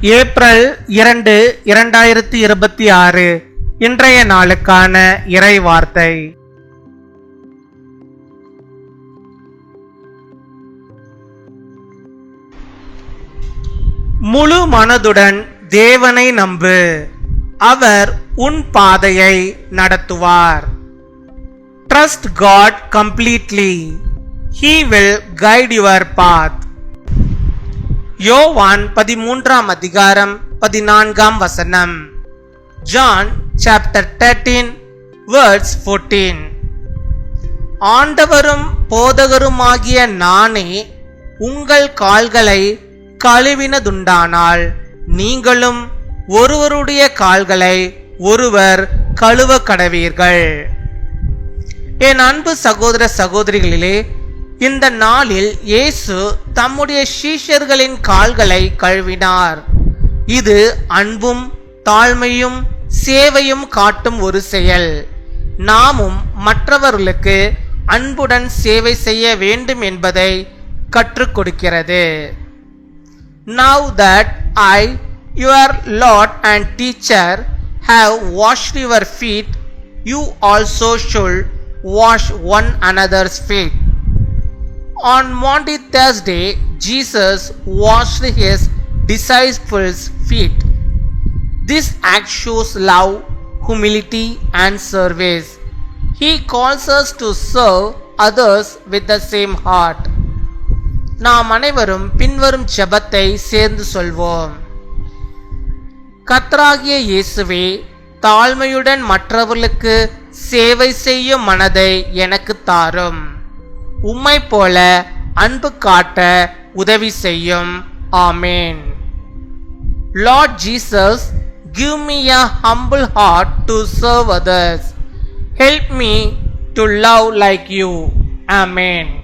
April 2, 2026 இன்றைய நாளுக்கான இறை வார்த்தை. முழு மனதுடன் தேவனை நம்பு, அவர் உன் பாதையை நடத்துவார். Trust God completely. He will guide your path. யோவான் 13 அதிகாரம் 14 வசனம். John chapter 13 verse 14. ஆண்டவரும் போதகருமாகிய நானே உங்கள் கால்களை கழுவினதுண்டானால் நீங்களும் ஒருவருடைய கால்களை ஒருவர் கழுவ கடவீர்கள். என் அன்பு சகோதர சகோதரிகளிலே, இந்த நாளில் இயேசு தம்முடைய சீஷர்களின் கால்களை கழுவினார். இது அன்பும் தாழ்மையும் சேவையும் காட்டும் ஒரு செயல். நாமும் மற்றவர்களுக்கு அன்புடன் சேவை செய்ய வேண்டும் என்பதை கற்றுக் கொடுக்கிறது. Now that I, your Lord and teacher, have washed your feet, you also should wash one another's feet. On Maundy Thursday, Jesus washed his disciples' feet. This act shows love, humility, and service. He calls us to serve others with the same heart. நாம் அனைவரும் பின்வரும் ஜெபத்தை சேர்ந்து சொல்வோம். கர்த்தராகிய இயேசுவே, தாழ்மையுடன் மற்றவர்களுக்கு சேவை செய்யும் மனதை எனக்கு தாரும். உம்மை போல அன்பு காட்ட உதவி செய்யும். ஆமென். Lord Jesus, give me a humble heart to serve others. Help me to love like you. Amen.